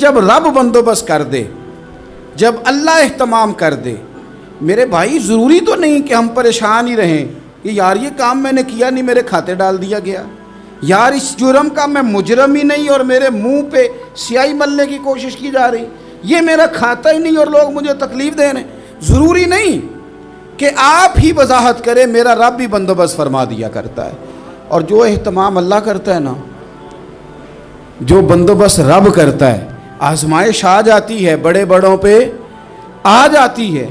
جب رب بندوبست کر دے، جب اللہ اہتمام کر دے، میرے بھائی ضروری تو نہیں کہ ہم پریشان ہی رہیں کہ یار یہ کام میں نے کیا نہیں، میرے کھاتے ڈال دیا گیا، یار اس جرم کا میں مجرم ہی نہیں اور میرے منہ پہ سیاہی ملنے کی کوشش کی جا رہی، یہ میرا کھاتا ہی نہیں اور لوگ مجھے تکلیف دے رہے ہیں۔ ضروری نہیں کہ آپ ہی وضاحت کریں، میرا رب بھی بندوبست فرما دیا کرتا ہے۔ اور جو اہتمام اللہ کرتا ہے نا، جو بندوبست رب کرتا ہے، آزمائش آ جاتی ہے، بڑے بڑوں پہ آ جاتی ہے،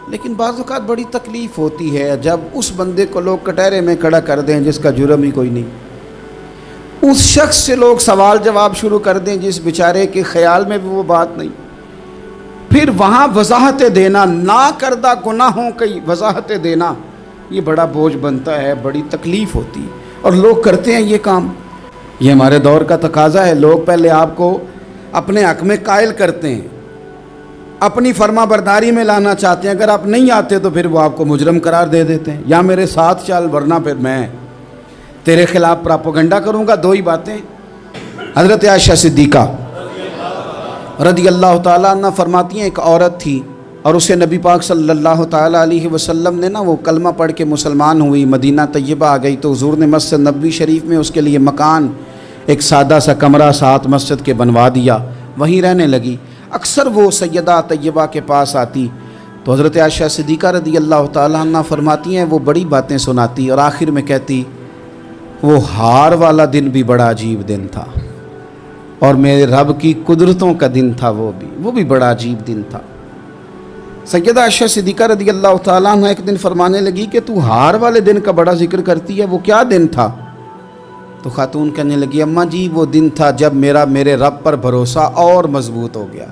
لیکن بعض اوقات بڑی تکلیف ہوتی ہے جب اس بندے کو لوگ کٹہرے میں کھڑا کر دیں جس کا جرم ہی کوئی نہیں، اس شخص سے لوگ سوال جواب شروع کر دیں جس بیچارے کے خیال میں بھی وہ بات نہیں، پھر وہاں وضاحتیں دینا، نہ کردہ گناہوں کی وضاحتیں دینا، یہ بڑا بوجھ بنتا ہے، بڑی تکلیف ہوتی ہے، اور لوگ کرتے ہیں یہ کام۔ یہ ہمارے دور کا تقاضا ہے، لوگ پہلے آپ کو اپنے حق میں قائل کرتے ہیں، اپنی فرما برداری میں لانا چاہتے ہیں، اگر آپ نہیں آتے تو پھر وہ آپ کو مجرم قرار دے دیتے ہیں، یا میرے ساتھ چل ورنہ پھر میں تیرے خلاف پراپوگنڈا کروں گا۔ دو ہی باتیں۔ حضرت عائشہ صدیقہ رضی اللہ تعالیٰ عنہ فرماتی ہیں، ایک عورت تھی اور اسے نبی پاک صلی اللہ تعالیٰ علیہ وسلم نے وہ کلمہ پڑھ کے مسلمان ہوئی، مدینہ طیبہ آ گئی تو حضور نے مسجد نبوی شریف میں اس کے لیے مکان، ایک سادہ سا کمرہ ساتھ مسجد کے بنوا دیا، وہیں رہنے لگی۔ اکثر وہ سیدہ طیبہ کے پاس آتی تو حضرت عائشہ صدیقہ رضی اللہ تعالیٰ عنہ فرماتی ہیں وہ بڑی باتیں سناتی اور آخر میں کہتی وہ ہار والا دن بھی بڑا عجیب دن تھا اور میرے رب کی قدرتوں کا دن تھا، وہ بھی بڑا عجیب دن تھا۔ سیدہ عائشہ صدیقہ رضی اللہ تعالیٰ عنہ ایک دن فرمانے لگی کہ تو ہار والے دن کا بڑا ذکر کرتی ہے، وہ کیا دن تھا؟ تو خاتون کہنے لگی اماں جی وہ دن تھا جب میرے رب پر بھروسہ اور مضبوط ہو گیا،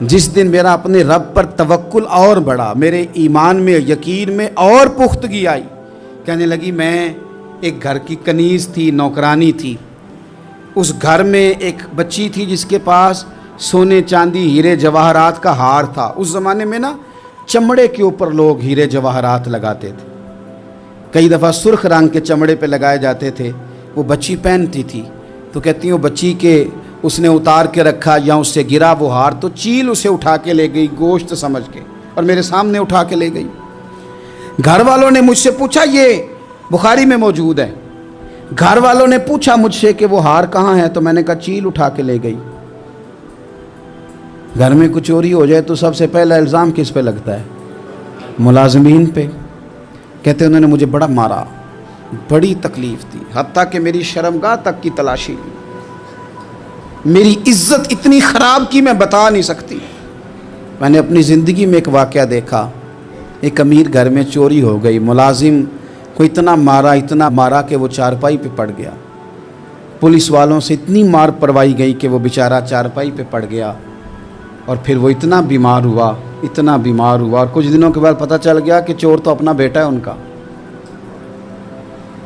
جس دن میرا اپنے رب پر توکل اور بڑھا، میرے ایمان میں یقین میں اور پختگی آئی۔ کہنے لگی میں ایک گھر کی کنیز تھی، نوکرانی تھی، اس گھر میں ایک بچی تھی جس کے پاس سونے چاندی ہیرے جواہرات کا ہار تھا۔ اس زمانے میں چمڑے کے اوپر لوگ ہیرے جواہرات لگاتے تھے، کئی دفعہ سرخ رنگ کے چمڑے پہ لگائے جاتے تھے، وہ بچی پہنتی تھی تو کہتی ہیں وہ بچی کے اس نے اتار کے رکھا یا اس سے گرا وہ ہار تو چیل اسے اٹھا کے لے گئی گوشت سمجھ کے اور میرے سامنے اٹھا کے لے گئی۔ گھر والوں نے مجھ سے پوچھا، یہ بخاری میں موجود ہے، گھر والوں نے پوچھا مجھ سے کہ وہ ہار کہاں ہے تو میں نے کہا چیل اٹھا کے لے گئی۔ گھر میں کچھ چوری ہو جائے تو سب سے پہلا الزام کس پہ لگتا ہے؟ ملازمین پہ۔ کہتے انہوں نے مجھے بڑا مارا، بڑی تکلیف تھی، حتیٰ کہ میری شرمگاہ تک کی تلاشی لی، میری عزت اتنی خراب کی میں بتا نہیں سکتی۔ میں نے اپنی زندگی میں ایک واقعہ دیکھا، ایک امیر گھر میں چوری ہو گئی، ملازم کو اتنا مارا کہ وہ چارپائی پہ پڑ گیا، پولیس والوں سے اتنی مار پروائی گئی کہ وہ بیچارہ چارپائی پہ پڑ گیا، اور پھر وہ اتنا بیمار ہوا اور کچھ دنوں کے بعد پتہ چل گیا کہ چور تو اپنا بیٹا ہے ان کا،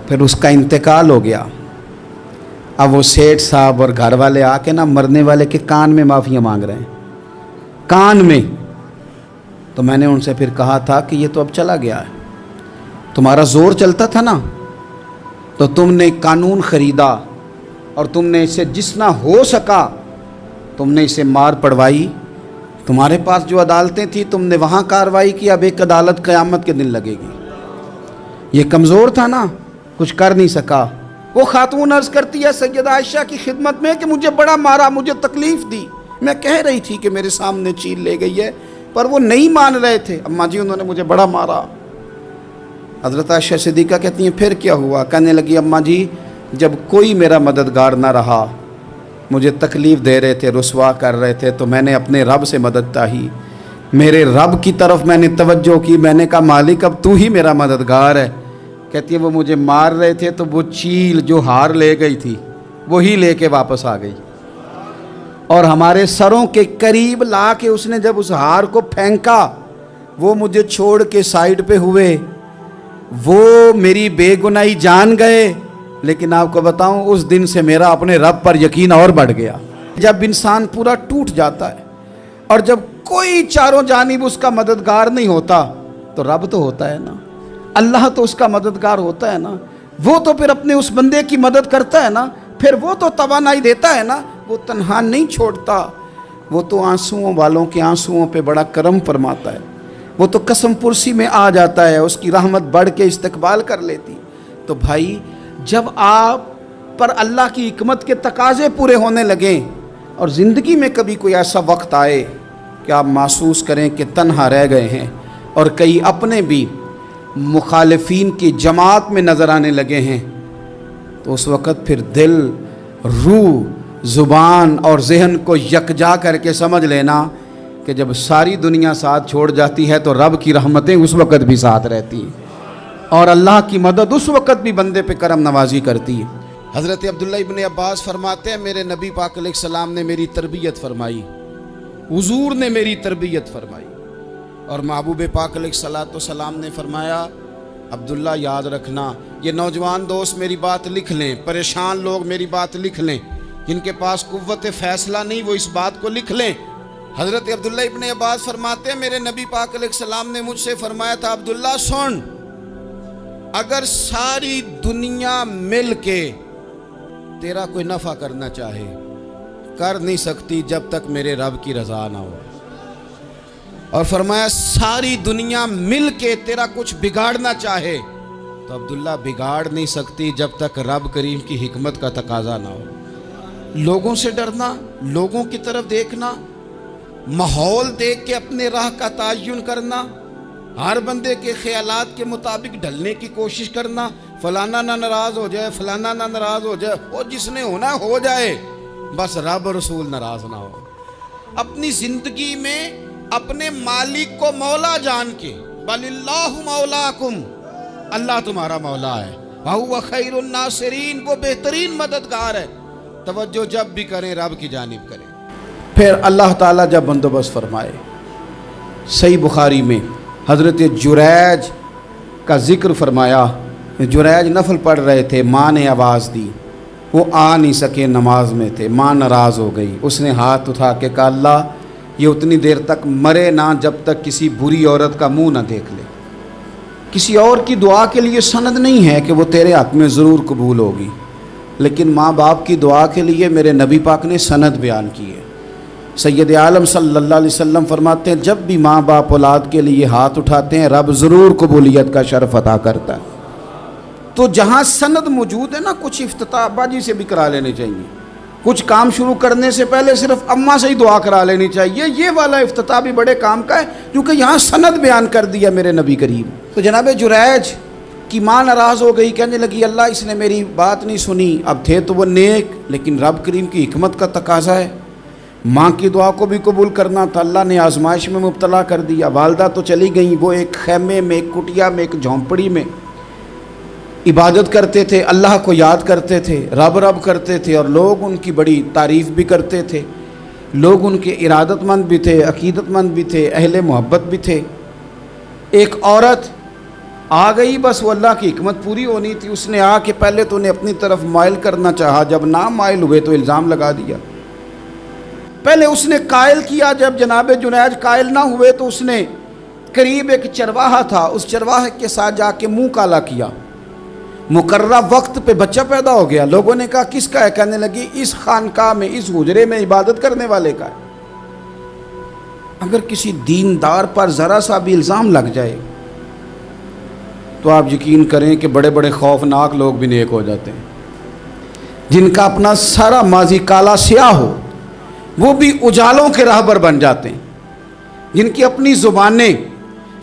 پھر اس کا انتقال ہو گیا۔ اب وہ سیٹھ صاحب اور گھر والے آ کے مرنے والے کے کان میں معافیاں مانگ رہے ہیں، کان میں۔ تو میں نے ان سے پھر کہا تھا کہ یہ تو اب چلا گیا ہے، تمہارا زور چلتا تھا نا تو تم نے قانون خریدا اور تم نے اسے جس نہ ہو سکا تم نے اسے مار پڑوائی، تمہارے پاس جو عدالتیں تھیں تم نے وہاں کارروائی کی، اب ایک عدالت قیامت کے دن لگے گی۔ یہ کمزور تھا نا، کچھ کر نہیں سکا۔ وہ خاتون عرض کرتی ہے سیدہ عائشہ کی خدمت میں کہ مجھے بڑا مارا، مجھے تکلیف دی، میں کہہ رہی تھی کہ میرے سامنے چیل لے گئی ہے پر وہ نہیں مان رہے تھے، اماں جی انہوں نے مجھے بڑا مارا۔ حضرت عائشہ صدیقہ کہتی ہیں پھر کیا ہوا؟ کہنے لگی اماں جی جب کوئی میرا مددگار نہ رہا، مجھے تکلیف دے رہے تھے، رسوا کر رہے تھے، تو میں نے اپنے رب سے مدد چاہی، میرے رب کی طرف میں نے توجہ کی، میں نے کہا مالک اب تو ہی میرا مددگار ہے۔ کہتی ہے وہ مجھے مار رہے تھے تو وہ چیل جو ہار لے گئی تھی وہی لے کے واپس آ گئی، اور ہمارے سروں کے قریب لا کے اس نے جب اس ہار کو پھینکا، وہ مجھے چھوڑ کے سائیڈ پہ ہوئے، وہ میری بے گناہی جان گئے، لیکن آپ کو بتاؤں اس دن سے میرا اپنے رب پر یقین اور بڑھ گیا۔ جب انسان پورا ٹوٹ جاتا ہے اور جب کوئی چاروں جانب اس کا مددگار نہیں ہوتا تو رب تو ہوتا ہے نا، اللہ تو اس کا مددگار ہوتا ہے نا، وہ تو پھر اپنے اس بندے کی مدد کرتا ہے نا، پھر وہ تو توانائی دیتا ہے نا، وہ تنہا نہیں چھوڑتا، وہ تو آنسوؤں والوں کے آنسوؤں پہ بڑا کرم فرماتا ہے، وہ تو قسم پرسی میں آ جاتا ہے، اس کی رحمت بڑھ کے استقبال کر لیتی۔ تو بھائی جب آپ پر اللہ کی حکمت کے تقاضے پورے ہونے لگیں اور زندگی میں کبھی کوئی ایسا وقت آئے کہ آپ محسوس کریں کہ تنہا رہ گئے ہیں اور کئی اپنے بھی مخالفین کی جماعت میں نظر آنے لگے ہیں، تو اس وقت پھر دل، روح، زبان اور ذہن کو یکجا کر کے سمجھ لینا کہ جب ساری دنیا ساتھ چھوڑ جاتی ہے تو رب کی رحمتیں اس وقت بھی ساتھ رہتی ہیں اور اللہ کی مدد اس وقت بھی بندے پہ کرم نوازی کرتی ہے۔ حضرت عبداللہ ابن عباس فرماتے ہیں میرے نبی پاک علیہ السلام نے میری تربیت فرمائی، حضور نے میری تربیت فرمائی، اور محبوب پاک علیہ السلام نے فرمایا عبداللہ یاد رکھنا، یہ نوجوان دوست میری بات لکھ لیں، پریشان لوگ میری بات لکھ لیں، جن کے پاس قوت فیصلہ نہیں وہ اس بات کو لکھ لیں۔ حضرت عبداللہ ابن عباس فرماتے ہیں میرے نبی پاک علیہ السلام نے مجھ سے فرمایا تھا عبداللہ سن، اگر ساری دنیا مل کے تیرا کوئی نفع کرنا چاہے کر نہیں سکتی جب تک میرے رب کی رضا نہ ہو، اور فرمایا ساری دنیا مل کے تیرا کچھ بگاڑنا چاہے تو عبداللہ بگاڑ نہیں سکتی جب تک رب کریم کی حکمت کا تقاضا نہ ہو۔ لوگوں سے ڈرنا، لوگوں کی طرف دیکھنا، ماحول دیکھ کے اپنے راہ کا تعین کرنا، ہر بندے کے خیالات کے مطابق ڈھلنے کی کوشش کرنا، فلانا نہ ناراض ہو جائے، فلانا نہ ناراض ہو جائے، وہ جس نے ہونا ہو جائے، بس رب رسول ناراض نہ ہو۔ اپنی زندگی میں اپنے مالک کو مولا جان کے، بل اللہ مولاکم، اللہ تمہارا مولا ہے، وَهُوَ خَيْرُ النَّاصِرِينَ، وہ بہترین مددگار ہے، توجہ جب بھی کریں رب کی جانب کریں۔ پھر اللہ تعالیٰ جب بندوبست فرمائے، صحیح بخاری میں حضرت جریج کا ذکر فرمایا، جریج نفل پڑھ رہے تھے، ماں نے آواز دی، وہ آ نہیں سکے، نماز میں تھے، ماں ناراض ہو گئی، اس نے ہاتھ اٹھا کے کہا اللہ یہ اتنی دیر تک مرے نہ جب تک کسی بری عورت کا منہ نہ دیکھ لے۔ کسی اور کی دعا کے لیے سند نہیں ہے کہ وہ تیرے حق میں ضرور قبول ہوگی، لیکن ماں باپ کی دعا کے لیے میرے نبی پاک نے سند بیان کی ہے۔ سید عالم صلی اللہ علیہ وسلم فرماتے ہیں جب بھی ماں باپ اولاد کے لیے ہاتھ اٹھاتے ہیں رب ضرور قبولیت کا شرف عطا کرتا ہے۔ تو جہاں سند موجود ہے نا، کچھ افتتاح باجی سے بھی کرا لینے چاہیے، کچھ کام شروع کرنے سے پہلے صرف اماں سے ہی دعا کرا لینی چاہیے، یہ والا افتتاح بھی بڑے کام کا ہے کیونکہ یہاں سند بیان کر دیا میرے نبی کریم۔ تو جناب جریج کی ماں ناراض ہو گئی، کہنے لگی اللہ اس نے میری بات نہیں سنی، اب تھے تو وہ نیک لیکن رب کریم کی حکمت کا تقاضا ہے، ماں کی دعا کو بھی قبول کرنا تھا، اللہ نے آزمائش میں مبتلا کر دیا۔ والدہ تو چلی گئیں، وہ ایک خیمے میں، ایک کٹیا میں، ایک جھونپڑی میں عبادت کرتے تھے، اللہ کو یاد کرتے تھے، رب رب کرتے تھے، اور لوگ ان کی بڑی تعریف بھی کرتے تھے، لوگ ان کے ارادت مند بھی تھے، عقیدت مند بھی تھے، اہل محبت بھی تھے۔ ایک عورت آ گئی، بس وہ اللہ کی حکمت پوری ہونی تھی، اس نے آ کے پہلے تو انہیں اپنی طرف مائل کرنا چاہا، جب نہ مائل ہوئے تو الزام لگا دیا۔ پہلے اس نے قائل کیا، جب جناب جنید قائل نہ ہوئے تو اس نے قریب ایک چرواہا تھا، اس چرواہے کے ساتھ جا کے منہ کالا کیا، مقررہ وقت پہ بچہ پیدا ہو گیا۔ لوگوں نے کہا کس کا ہے؟ کہنے لگی اس خانقاہ میں، اس حجرے میں عبادت کرنے والے کا ہے۔ اگر کسی دیندار پر ذرا سا بھی الزام لگ جائے تو آپ یقین کریں کہ بڑے بڑے خوفناک لوگ بھی نیک ہو جاتے ہیں، جن کا اپنا سارا ماضی کالا سیاہ ہو وہ بھی اجالوں کے راہبر بن جاتے ہیں، جن کی اپنی زبانیں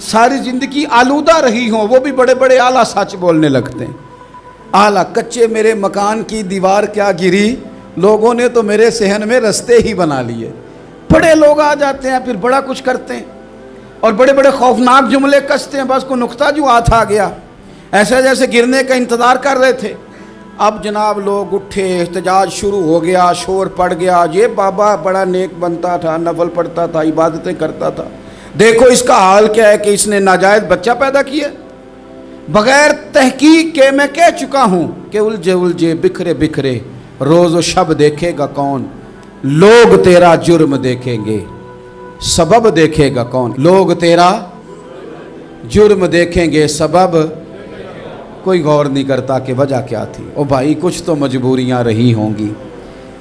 ساری زندگی آلودہ رہی ہوں وہ بھی بڑے بڑے اعلیٰ سچ بولنے لگتے ہیں۔ اعلیٰ کچے میرے مکان کی دیوار کیا گری، لوگوں نے تو میرے صحن میں رستے ہی بنا لیے۔ بڑے لوگ آ جاتے ہیں پھر بڑا کچھ کرتے ہیں اور بڑے بڑے خوفناک جملے کستے ہیں، بس کو نقطہ جو ہاتھ آ گیا ایسے جیسے گرنے کا انتظار کر رہے تھے۔ اب جناب لوگ اٹھے، احتجاج شروع ہو گیا، شور پڑ گیا، یہ بابا بڑا نیک بنتا تھا، نفل پڑھتا تھا، عبادتیں کرتا تھا، دیکھو اس کا حال کیا ہے کہ اس نے ناجائز بچہ پیدا کیا۔ بغیر تحقیق کے میں کہہ چکا ہوں کہ الجھے الجھے بکھرے بکھرے روز و شب دیکھے گا کون، لوگ تیرا جرم دیکھیں گے سبب دیکھے گا کون، لوگ تیرا جرم دیکھیں گے سبب کوئی غور نہیں کرتا کہ وجہ کیا تھی۔ او بھائی کچھ تو مجبوریاں رہی ہوں گی،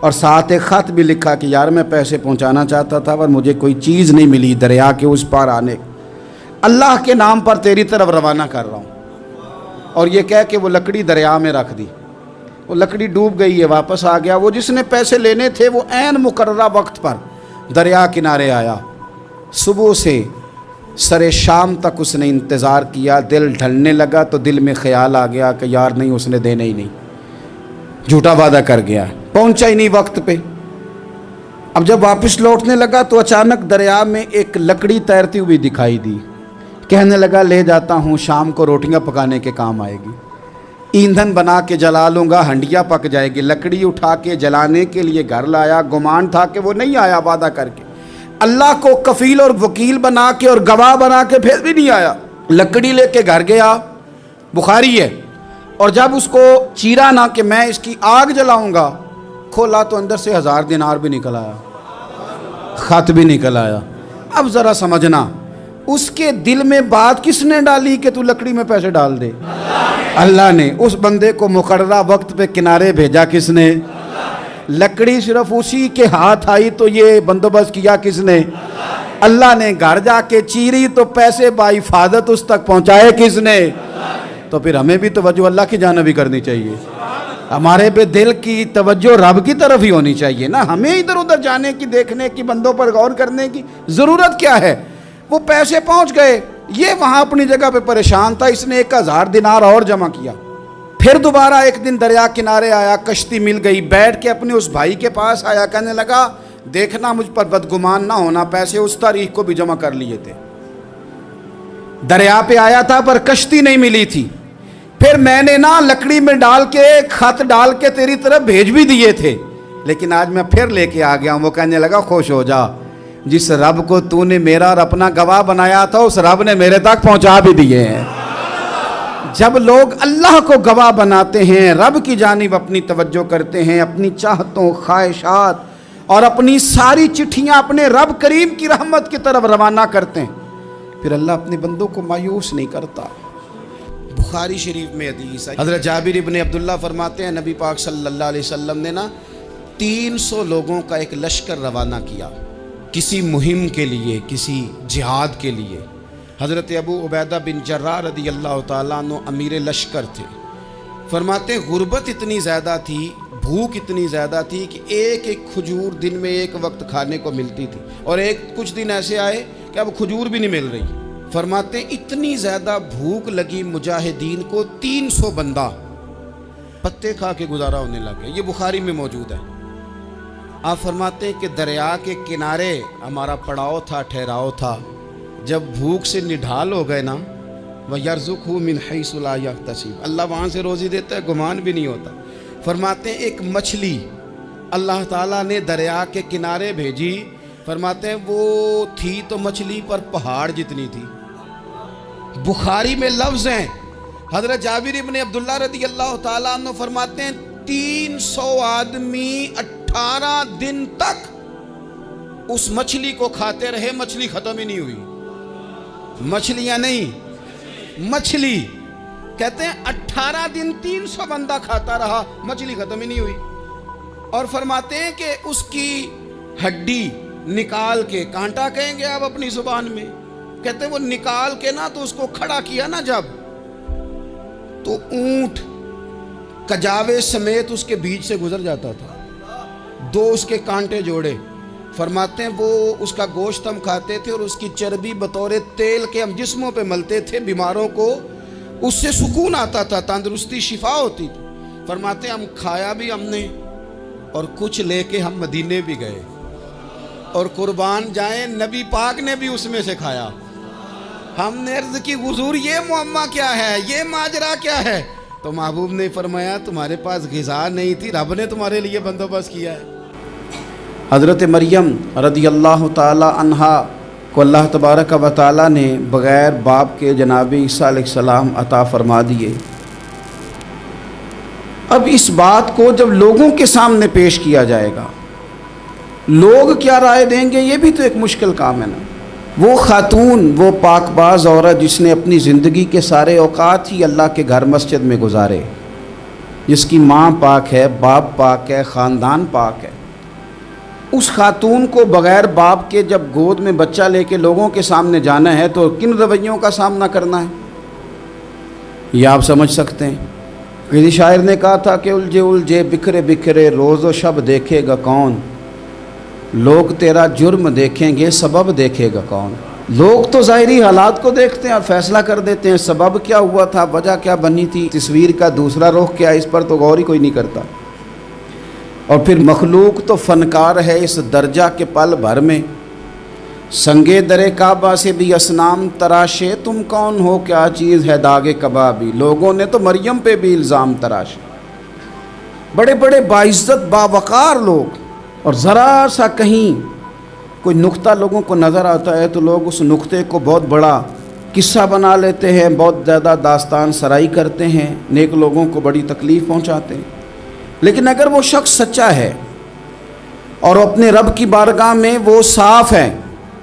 اور ساتھ ایک خط بھی لکھا کہ یار میں پیسے پہنچانا چاہتا تھا پر مجھے کوئی چیز نہیں ملی دریا کے اس پار آنے، اللہ کے نام پر تیری طرف روانہ کر رہا ہوں۔ اور یہ کہہ کہ وہ لکڑی دریا میں رکھ دی، وہ لکڑی ڈوب گئی ہے، واپس آ گیا۔ وہ جس نے پیسے لینے تھے وہ عین مقررہ وقت پر دریا کنارے آیا، صبح سے سر شام تک اس نے انتظار کیا۔ دل ڈھلنے لگا تو دل میں خیال آ گیا کہ یار نہیں، اس نے دینا ہی نہیں، جھوٹا وعدہ کر گیا، پہنچا ہی نہیں وقت پہ۔ اب جب واپس لوٹنے لگا تو اچانک دریا میں ایک لکڑی تیرتی ہوئی دکھائی دی۔ کہنے لگا لے جاتا ہوں، شام کو روٹیاں پکانے کے کام آئے گی، ایندھن بنا کے جلا لوں گا، ہنڈیا پک جائے گی۔ لکڑی اٹھا کے جلانے کے لیے گھر لایا، گمان تھا کہ وہ نہیں آیا وعدہ کر کے، اللہ کو کفیل اور وکیل بنا کے اور گواہ بنا کے پھر بھی نہیں آیا۔ لکڑی لے کے گھر گیا، بخاری ہے، اور جب اس کو چیرا نہ کہ میں اس کی آگ جلاؤں گا، کھولا تو اندر سے 1000 دینار بھی نکل آیا، خط بھی نکل آیا۔ اب ذرا سمجھنا، اس کے دل میں بات کس نے ڈالی کہ تو لکڑی میں پیسے ڈال دے؟ اللہ نے۔ اس بندے کو مقررہ وقت پہ کنارے بھیجا کس نے؟ لکڑی صرف اسی کے ہاتھ آئی تو یہ بندوبست کیا کس نے؟ اللہ نے۔ گھر جا کے چیری تو پیسے بحفاظت اس تک پہنچائے کس نے؟ تو پھر ہمیں بھی توجہ اللہ کی جانب ہی کرنی چاہیے، ہمارے پہ دل کی توجہ رب کی طرف ہی ہونی چاہیے نا، ہمیں ادھر ادھر جانے کی، دیکھنے کی، بندوں پر غور کرنے کی ضرورت کیا ہے؟ وہ پیسے پہنچ گئے، یہ وہاں اپنی جگہ پہ پریشان تھا، اس نے 1000 دینار اور جمع کیا۔ پھر دوبارہ ایک دن دریا کنارے آیا، کشتی مل گئی، بیٹھ کے اپنے اس بھائی کے پاس آیا، کہنے لگا دیکھنا مجھ پر بدگمان نہ ہونا، پیسے اس تاریخ کو بھی جمع کر لیے تھے، دریا پہ آیا تھا پر کشتی نہیں ملی تھی، پھر میں نے نا لکڑی میں ڈال کے خط ڈال کے تیری طرف بھیج بھی دیے تھے، لیکن آج میں پھر لے کے آ گیا ہوں۔ وہ کہنے لگا خوش ہو جا، جس رب کو تو نے میرا اور اپنا گواہ بنایا تھا اس رب نے میرے تک پہنچا بھی دیے ہیں۔ جب لوگ اللہ کو گواہ بناتے ہیں، رب کی جانب اپنی توجہ کرتے ہیں، اپنی چاہتوں، خواہشات اور اپنی ساری چٹھیاں اپنے رب کریم کی رحمت کی طرف روانہ کرتے ہیں، پھر اللہ اپنے بندوں کو مایوس نہیں کرتا۔ بخاری شریف میں حدیث ہے، حضرت جابر ابن عبداللہ فرماتے ہیں نبی پاک صلی اللہ علیہ وسلم نے 300 لوگوں کا ایک لشکر روانہ کیا کسی مہم کے لیے، کسی جہاد کے لیے۔ حضرت ابو عبیدہ بن جراح رضی اللہ تعالیٰ عنہ امیر لشکر تھے۔ فرماتے ہیں غربت اتنی زیادہ تھی، بھوک اتنی زیادہ تھی کہ ایک ایک کھجور دن میں ایک وقت کھانے کو ملتی تھی، اور کچھ دن ایسے آئے کہ اب کھجور بھی نہیں مل رہی۔ فرماتے ہیں اتنی زیادہ بھوک لگی مجاہدین کو، 300 بندہ پتے کھا کے گزارا ہونے لگے۔ یہ بخاری میں موجود ہے۔ آپ فرماتے ہیں کہ دریا کے کنارے ہمارا پڑاؤ تھا، ٹھہراؤ تھا، جب بھوک سے نڈھال ہو گئے نا، وَيَرْزُقْهُ مِنْ حَيْثُ لَا يَحْتَسِبُ، اللہ وہاں سے روزی دیتا ہے، گمان بھی نہیں ہوتا۔ فرماتے ہیں ایک مچھلی اللہ تعالیٰ نے دریا کے کنارے بھیجی، فرماتے ہیں وہ تھی تو مچھلی پر پہاڑ جتنی تھی۔ بخاری میں لفظ ہیں، حضرت جابر ابن عبداللہ رضی اللہ تعالیٰ عنہ فرماتے ہیں 300 آدمی 18 دن تک اس مچھلی کو کھاتے رہے، مچھلی ختم ہی نہیں ہوئی۔ مچھلیاں نہیں، مچھلی کہتے ہیں 18 دن 300 بندہ کھاتا رہا، مچھلی ختم ہی نہیں ہوئی۔ اور فرماتے ہیں کہ اس کی ہڈی نکال کے، کانٹا کہیں گے آپ اپنی زبان میں، کہتے ہیں وہ نکال کے نا تو اس کو کھڑا کیا نا جب، تو اونٹ کجاوے سمیت اس کے بیچ سے گزر جاتا تھا، 2 اس کے کانٹے جوڑے۔ فرماتے ہیں وہ اس کا گوشت ہم کھاتے تھے اور اس کی چربی بطور تیل کے ہم جسموں پہ ملتے تھے، بیماروں کو اس سے سکون آتا تھا، تندرستی، شفا ہوتی تھی۔ فرماتے ہیں ہم کھایا بھی ہم نے، اور کچھ لے کے ہم مدینے بھی گئے، اور قربان جائیں نبی پاک نے بھی اس میں سے کھایا۔ ہم نے عرض کی حضور یہ معمہ کیا ہے، یہ ماجرا کیا ہے؟ تو محبوب نے فرمایا تمہارے پاس غذا نہیں تھی، رب نے تمہارے لیے بندوبست کیا ہے۔ حضرت مریم رضی اللہ تعالی عنہا کو اللہ تبارک و تعالی نے بغیر باپ کے جناب عیسیٰ علیہ السلام عطا فرما دیے۔ اب اس بات کو جب لوگوں کے سامنے پیش کیا جائے گا، لوگ کیا رائے دیں گے، یہ بھی تو ایک مشکل کام ہے نا۔ وہ خاتون، وہ پاک باز عورت جس نے اپنی زندگی کے سارے اوقات ہی اللہ کے گھر مسجد میں گزارے، جس کی ماں پاک ہے، باپ پاک ہے، خاندان پاک ہے، اس خاتون کو بغیر باپ کے جب گود میں بچہ لے کے لوگوں کے سامنے جانا ہے تو کن رویوں کا سامنا کرنا ہے، یہ آپ سمجھ سکتے ہیں۔ کسی شاعر نے کہا تھا کہ الجھے الجھے بکھرے بکھرے روز و شب دیکھے گا کون، لوگ تیرا جرم دیکھیں گے سبب دیکھے گا کون۔ لوگ تو ظاہری حالات کو دیکھتے ہیں اور فیصلہ کر دیتے ہیں، سبب کیا ہوا تھا، وجہ کیا بنی تھی، تصویر کا دوسرا رخ کیا، اس پر تو غور ہی کوئی نہیں کرتا۔ اور پھر مخلوق تو فنکار ہے اس درجہ کے پل بھر میں، سنگے در کعبہ سے بھی اصنام تراشے، تم کون ہو کیا چیز ہے داغ کبابی۔ لوگوں نے تو مریم پہ بھی الزام تراشے، بڑے بڑے باعزت باوقار لوگ، اور ذرا سا کہیں کوئی نقطہ لوگوں کو نظر آتا ہے تو لوگ اس نقطے کو بہت بڑا قصہ بنا لیتے ہیں، بہت زیادہ داستان سرائی کرتے ہیں، نیک لوگوں کو بڑی تکلیف پہنچاتے ہیں۔ لیکن اگر وہ شخص سچا ہے اور اپنے رب کی بارگاہ میں وہ صاف ہے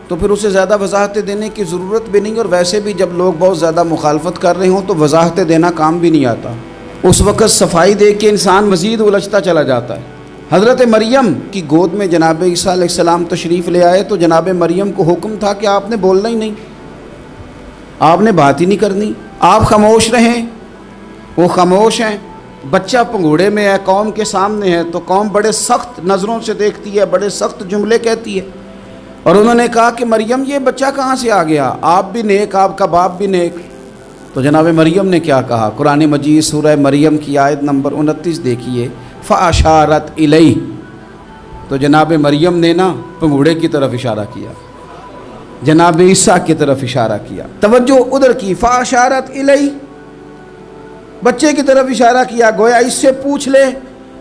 تو پھر اسے زیادہ وضاحتیں دینے کی ضرورت بھی نہیں، اور ویسے بھی جب لوگ بہت زیادہ مخالفت کر رہے ہوں تو وضاحتیں دینا کام بھی نہیں آتا، اس وقت صفائی دے کے انسان مزید الجھتا چلا جاتا ہے۔ حضرت مریم کی گود میں جناب عیسیٰ علیہ السلام تشریف لے آئے تو جناب مریم کو حکم تھا کہ آپ نے بولنا ہی نہیں، آپ نے بات ہی نہیں کرنی، آپ خاموش رہیں۔ وہ خاموش ہیں، بچہ پنگوڑے میں ہے، قوم کے سامنے ہے تو قوم بڑے سخت نظروں سے دیکھتی ہے، بڑے سخت جملے کہتی ہے، اور انہوں نے کہا کہ مریم یہ بچہ کہاں سے آ گیا، آپ بھی نیک، آپ کا باپ بھی نیک۔ تو جناب مریم نے کیا کہا، قرآن مجید سورہ مریم کی آیت نمبر 29 دیکھیے، فَأَشَارَتْ إِلَيْهِ، تو جناب مریم نے نا پنگوڑے کی طرف اشارہ کیا، جناب عیسیٰ کی طرف اشارہ کیا، توجہ ادھر کی، فَأَشَارَتْ إِلَيْهِ، بچے کی طرف اشارہ کیا، گویا اس سے پوچھ لے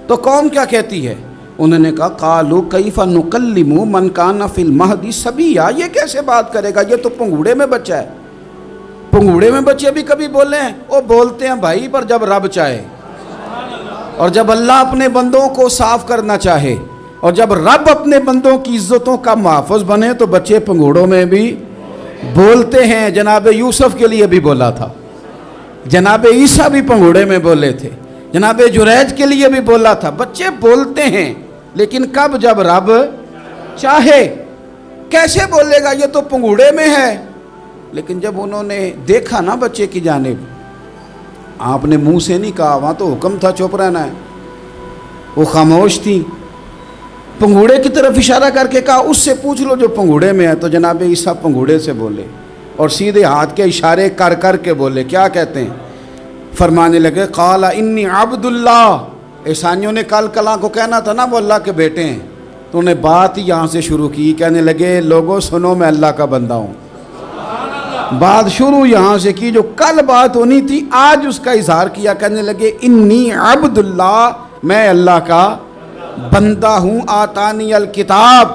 تو قوم کیا کہتی ہے۔ انہوں نے کہا قالوا کیف نکلم من کان فی المہد صبیا، یہ کیسے بات کرے گا، یہ تو پنگوڑے میں بچہ ہے۔ پنگوڑے میں بچے بھی کبھی بولے ہیں، وہ بولتے ہیں بھائی، پر جب رب چاہے، اور جب اللہ اپنے بندوں کو صاف کرنا چاہے، اور جب رب اپنے بندوں کی عزتوں کا محافظ بنے تو بچے پنگوڑوں میں بھی بولتے ہیں۔ جناب یوسف کے لیے بھی بولا تھا، جناب عیسیٰ بھی پنگوڑے میں بولے تھے، جناب جریج کے لیے بھی بولا تھا، بچے بولتے ہیں، لیکن کب، جب رب چاہے۔ کیسے بولے گا، یہ تو پنگوڑے میں ہے۔ لیکن جب انہوں نے دیکھا نا بچے کی جانب، آپ نے منہ سے نہیں کہا، وہاں تو حکم تھا چپ رہنا ہے، وہ خاموش تھی، پنگوڑے کی طرف اشارہ کر کے کہا اس سے پوچھ لو جو پنگوڑے میں ہے۔ تو جناب عیسیٰ پنگوڑے سے بولے اور سیدھے ہاتھ کے اشارے کر کر کے بولے، کیا کہتے ہیں، فرمانے لگے قال انی عبد اللہ۔ عیسائیوں نے کل کلاں کو کہنا تھا نا وہ اللہ کے بیٹے ہیں، تو انہیں بات ہی یہاں سے شروع کی، کہنے لگے لوگوں سنو میں اللہ کا بندہ ہوں۔ بات شروع یہاں سے کی، جو کل بات ہونی تھی آج اس کا اظہار کیا، کہنے لگے انی عبد اللہ، میں اللہ کا بندہ ہوں، آتانی الکتاب،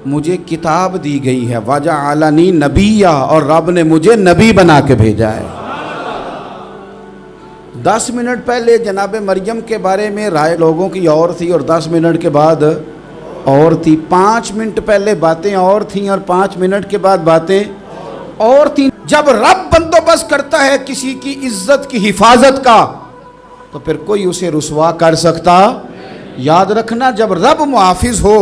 مجھے کتاب دی گئی ہے، وجعلنی نبیّا، اور رب نے مجھے نبی بنا کے بھیجا ہے۔ 10 منٹ پہلے جناب مریم کے بارے میں رائے لوگوں کی اور تھی، اور 10 منٹ کے بعد اور تھی، 5 منٹ پہلے باتیں اور تھیں اور 5 منٹ کے بعد باتیں اور تھیں۔ جب رب بندوبست کرتا ہے کسی کی عزت کی حفاظت کا تو پھر کوئی اسے رسوا کر سکتا، یاد رکھنا، جب رب محافظ ہو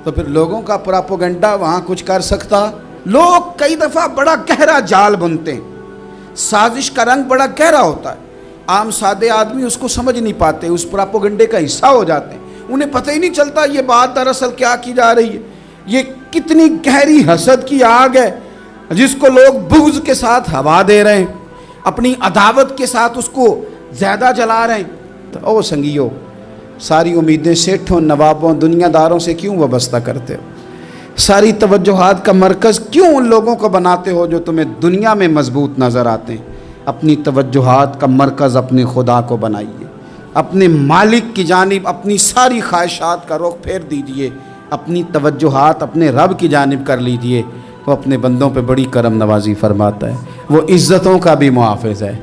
تو پھر لوگوں کا پراپوگنڈا وہاں کچھ کر سکتا۔ لوگ کئی دفعہ بڑا گہرا جال بنتے ہیں، سازش کا رنگ بڑا گہرا ہوتا ہے، عام سادے آدمی اس کو سمجھ نہیں پاتے، اس پراپوگنڈے کا حصہ ہو جاتے ہیں، انہیں پتہ ہی نہیں چلتا یہ بات دراصل کیا کی جا رہی ہے۔ یہ کتنی گہری حسد کی آگ ہے جس کو لوگ بغض کے ساتھ ہوا دے رہے ہیں، اپنی عداوت کے ساتھ اس کو زیادہ جلا رہے ہیں۔ تو او سنگیو، ساری امیدیں سیٹھوں، نوابوں، دنیا داروں سے کیوں وابستہ کرتے ہو؟ ساری توجہات کا مرکز کیوں ان لوگوں کو بناتے ہو جو تمہیں دنیا میں مضبوط نظر آتے ہیں؟ اپنی توجہات کا مرکز اپنے خدا کو بنائیے، اپنے مالک کی جانب اپنی ساری خواہشات کا رخ پھیر دیجئے، اپنی توجہات اپنے رب کی جانب کر لیجئے۔ وہ اپنے بندوں پہ بڑی کرم نوازی فرماتا ہے، وہ عزتوں کا بھی محافظ ہے،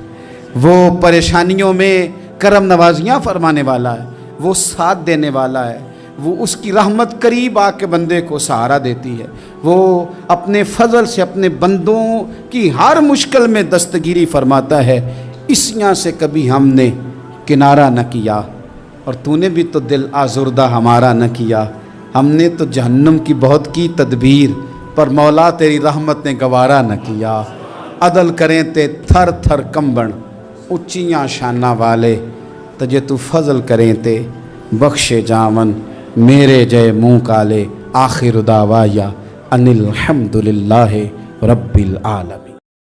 وہ پریشانیوں میں کرم نوازیاں فرمانے والا ہے، وہ ساتھ دینے والا ہے، وہ اس کی رحمت قریب آ کے بندے کو سہارا دیتی ہے، وہ اپنے فضل سے اپنے بندوں کی ہر مشکل میں دستگیری فرماتا ہے۔ اسیاں سے کبھی ہم نے کنارہ نہ کیا، اور تو نے بھی تو دل آزردہ ہمارا نہ کیا، ہم نے تو جہنم کی بہت کی تدبیر، پر مولا تیری رحمت نے گوارا نہ کیا۔ عدل کریں تے تھر تھر کمبن اچیاں شانہ والے، تجھے تو فضل کریں تے بخشے جاون میرے جے منہ کالے۔ آخر دعوایا ان الحمد للہ رب العالمین۔